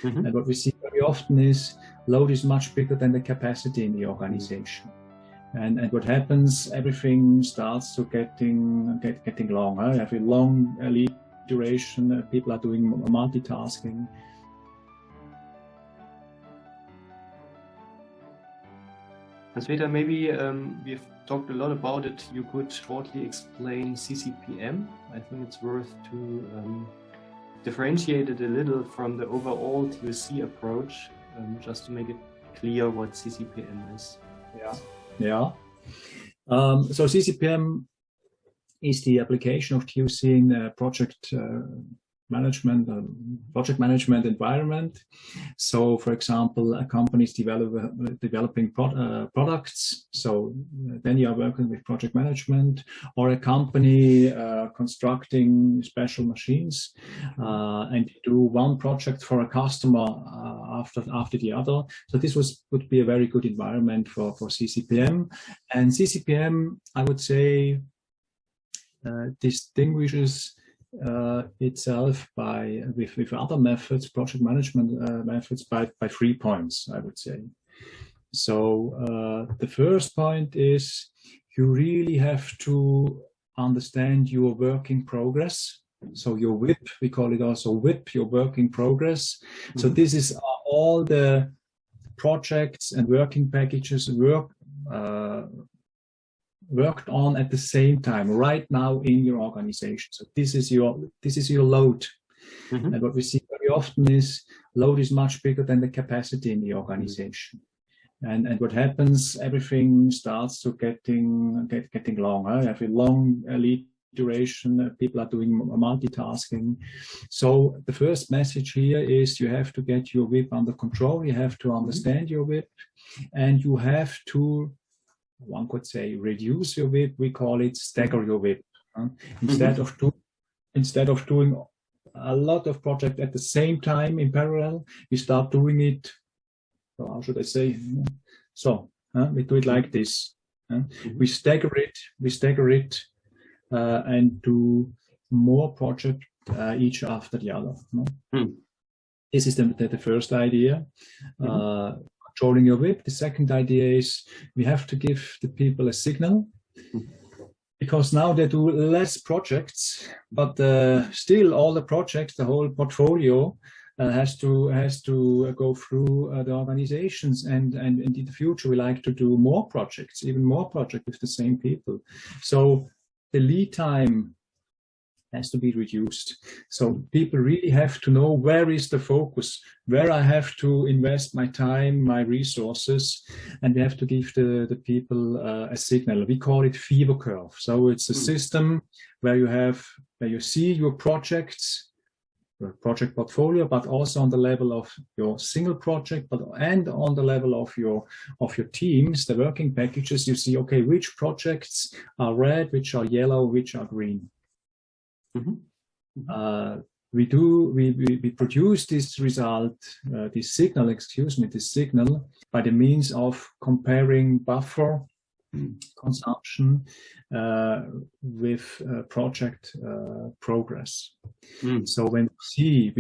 And what we see very often is load is much bigger than the capacity in the organization. And what happens, everything starts to getting long. You have a long lead duration, people are doing multitasking. Hanspeter, maybe we've talked a lot about it. You could shortly explain CCPM. I think it's worth to differentiate it a little from the overall TOC approach, just to make it clear what CCPM is. Yeah. So CCPM is the application of TOC in project management environment. So, for example, a company is developing products. So then you are working with project management, or a company constructing special machines, and you do one project for a customer after the other. So this would be a very good environment for CCPM. And CCPM, I would say, distinguishes itself with other methods, project management methods, by 3 points, I would say. So the first point is you really have to understand your work in progress. So your WIP, we call it also WIP, your work in progress. So this is all the projects and working packages worked on at the same time right now in your organization. So this is your load. And what we see very often is load is much bigger than the capacity in the organization. And what happens, everything starts to getting long. You have a long lead duration, people are doing multitasking. So the first message here is you have to get your WIP under control, you have to understand your WIP, and you have to, one could say, reduce your WIP. We call it stagger your WIP. Instead of doing a lot of projects at the same time in parallel, we start doing it, how should I say? So we do it like this. We stagger it, and do more projects each after the other. This is the first idea. Controlling your WIP. The second idea is we have to give the people a signal, because now they do less projects, but still all the projects, the whole portfolio has to go through the organizations, and in the future we like to do more projects, even more projects with the same people. So the lead time has to be reduced. So people really have to know where is the focus, where I have to invest my time, my resources, and we have to give the people a signal. We call it fever curve. So it's a system where you see your projects, your project portfolio, but also on the level of your single project, and on the level of your teams, the working packages. You see, okay, which projects are red, which are yellow, which are green. We produce this result, this signal by the means of comparing buffer consumption with project progress. So when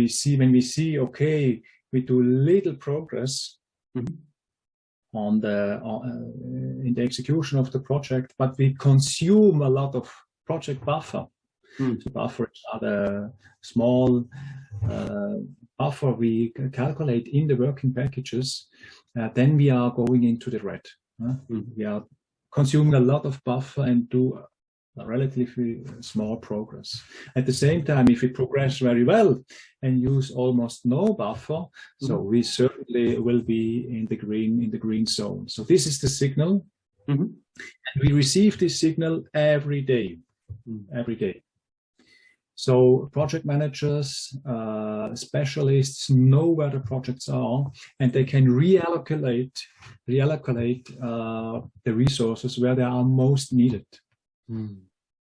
we see, okay, we do little progress in the execution of the project, but we consume a lot of project buffer. So buffers are the small buffer we calculate in the working packages. Then we are going into the red. We are consuming a lot of buffer and do a relatively small progress. At the same time, if we progress very well and use almost no buffer, so we certainly will be in the green zone. So this is the signal, and we receive this signal every day. So project managers, specialists know where the projects are, and they can reallocate the resources where they are most needed.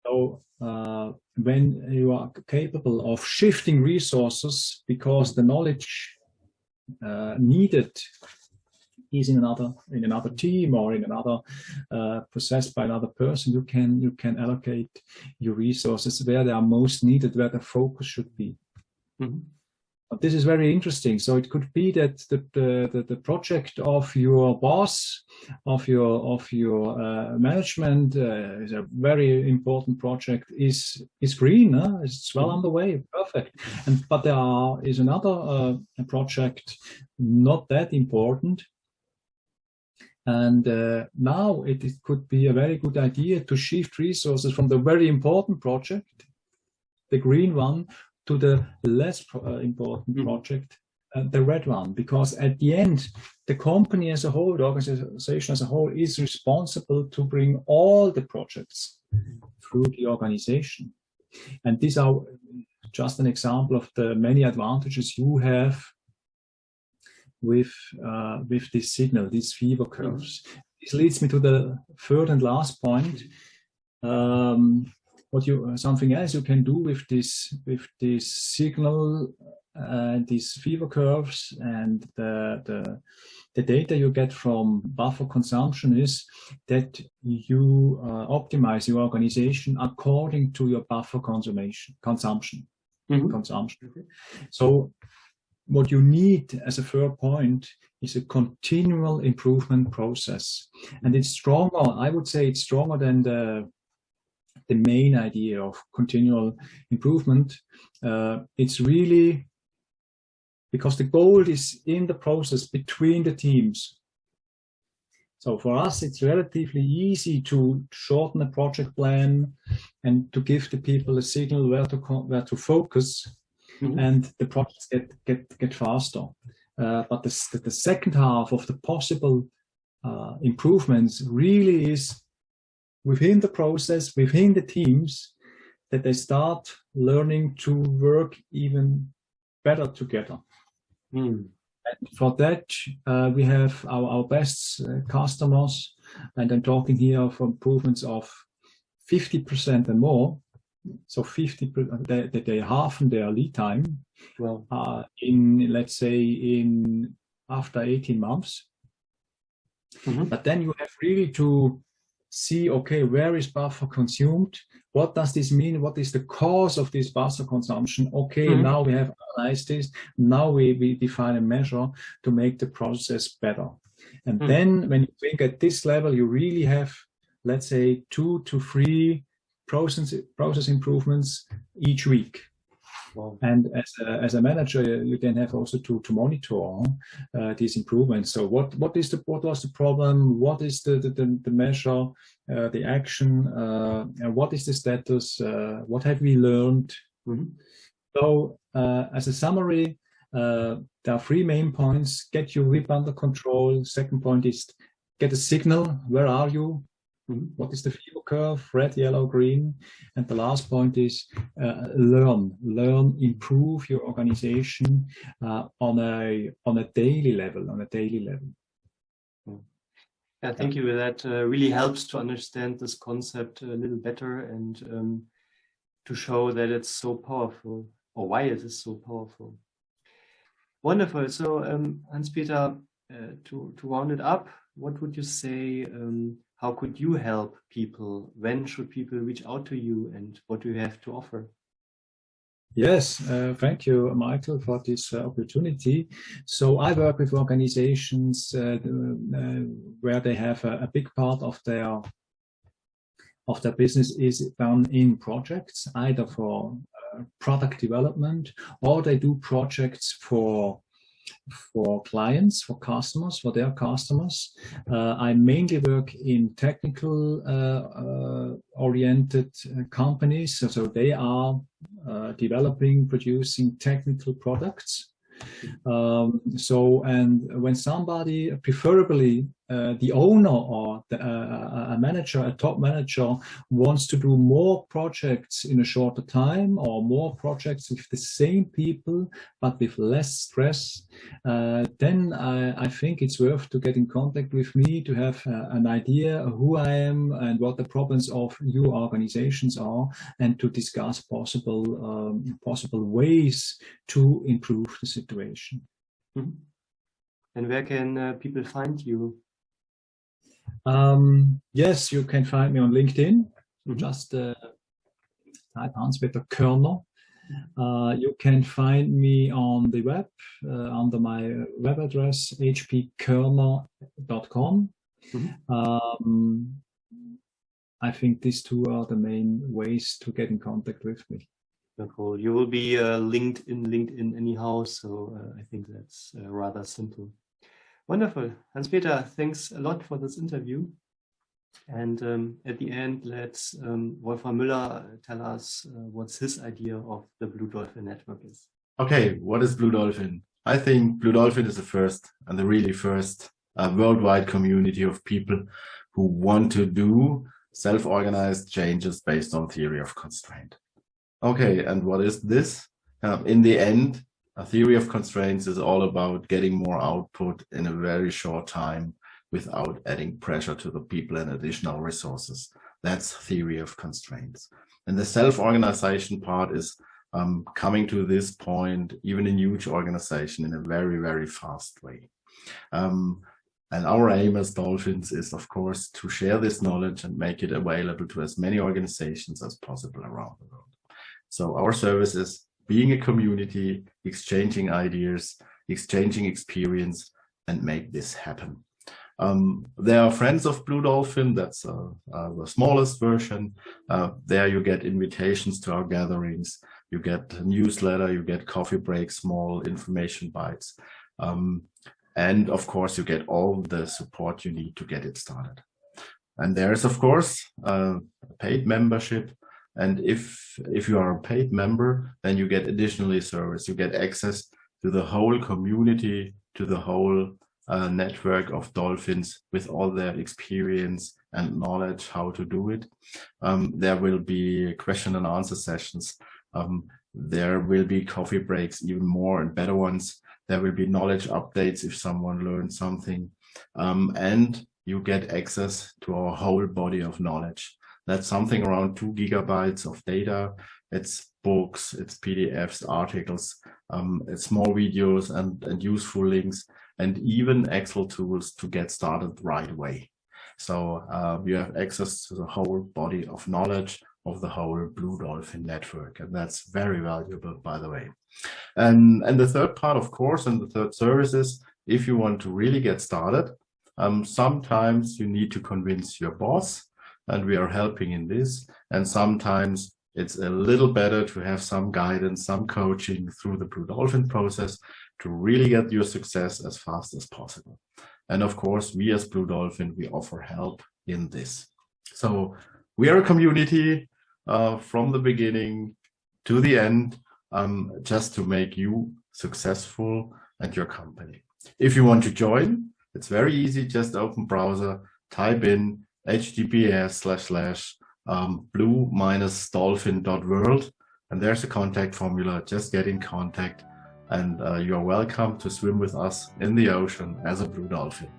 So when you are capable of shifting resources because the knowledge needed is in another team or in another possessed by another person, you can allocate your resources where they are most needed, where the focus should be. This is very interesting. So it could be that the project of your boss, of your management, is a very important project. Is green. It's well underway. Perfect. But there is another project not that important. And now it could be a very good idea to shift resources from the very important project, the green one, to the less important project, the red one, because at the end, the company as a whole, the organization as a whole, is responsible to bring all the projects through the organization. And these are just an example of the many advantages you have with this signal, these fever curves. This leads me to the third and last point. Something else you can do with this signal, these fever curves, and the data you get from buffer consumption is that you optimize your organization according to your buffer consumption. So what you need as a third point is a continual improvement process, and it's stronger. I would say it's stronger than the main idea of continual improvement. It's really because the goal is in the process between the teams. So for us, it's relatively easy to shorten a project plan and to give the people a signal where to focus, and the projects get faster. But the second half of the possible improvements really is within the process, within the teams, that they start learning to work even better together. And for that, we have our best customers, and I'm talking here of improvements of 50% and more. So 50%, they halve their lead time. Well, let's say after 18 months. But then you have really to see, okay, where is buffer consumed? What does this mean? What is the cause of this buffer consumption? Okay, now we have analyzed this. Now we define a measure to make the process better. And then when you think at this level, you really have, let's say, 2 to 3 process improvements each week. Wow. And as a manager, you then have also to monitor these improvements. So what was the problem? What is the measure, the action, and what is the status? What have we learned? So as a summary, there are 3 main points: get your WIP under control. Second point is get a signal. Where are you? What is the fever curve? Red, yellow, green. And the last point is learn, improve your organization on a daily level. Yeah, thank you. That really helps to understand this concept a little better, and to show that it's so powerful, or why it is so powerful. Wonderful. So Hanspeter, to round it up, what would you say? How could you help people? When should people reach out to you, and what do you have to offer? Yes, thank you, Michael, for this opportunity. So I work with organizations where they have a big part of their business is done in projects, either for product development, or they do projects for clients, for customers, for their customers. I mainly work in technical oriented companies. So they are developing, producing technical products. And when somebody, preferably the owner or a manager, a top manager, wants to do more projects in a shorter time, or more projects with the same people but with less stress, then I think it's worth to get in contact with me to have an idea of who I am and what the problems of your organizations are, and to discuss possible ways to improve the situation. And where can people find you? Yes, you can find me on LinkedIn. Just type Hanspeter Körner, You can find me on the web under my web address, hpkörner.com. I think these two are the main ways to get in contact with me. Cool. You will be linked in LinkedIn anyhow, so I think that's rather simple. Wonderful. Hanspeter, thanks a lot for this interview. And at the end, let's Wolfram Müller tell us what's his idea of the BlueDolphin network is. Okay, what is BlueDolphin? I think BlueDolphin is the first and the really first worldwide community of people who want to do self-organized changes based on theory of constraint. Okay, and what is this? In the end, a theory of constraints is all about getting more output in a very short time without adding pressure to the people and additional resources. That's theory of constraints. And the self-organization part is coming to this point, even in huge organization, in a very, very fast way. And our aim as Dolphins is, of course, to share this knowledge and make it available to as many organizations as possible around the world. So our service is being a community, exchanging ideas, exchanging experience, and make this happen. There are friends of BlueDolphin, that's the smallest version. There you get invitations to our gatherings, you get a newsletter, you get coffee breaks, small information bites. And of course, you get all the support you need to get it started. And there's, of course, a paid membership. And if you are a paid member, then you get additionally service. You get access to the whole community, to the whole network of dolphins with all their experience and knowledge how to do it. There will be question and answer sessions. There will be coffee breaks, even more and better ones. There will be knowledge updates if someone learned something. And you get access to our whole body of knowledge. That's something around 2 gigabytes of data. It's books, it's PDFs, articles, it's more videos and useful links, and even Excel tools to get started right away. So you have access to the whole body of knowledge of the whole BlueDolphin network. And that's very valuable, by the way. And the third part, of course, and the third service is, if you want to really get started, sometimes you need to convince your boss, and we are helping in this. And sometimes it's a little better to have some guidance, some coaching through the BlueDolphin process to really get your success as fast as possible. And of course, we as BlueDolphin, we offer help in this. So we are a community from the beginning to the end, just to make you successful and your company. If you want to join, it's very easy. Just open browser, type in https://blue-dolphin.world, and there's a contact formula. Just get in contact, and you're welcome to swim with us in the ocean as a blue dolphin.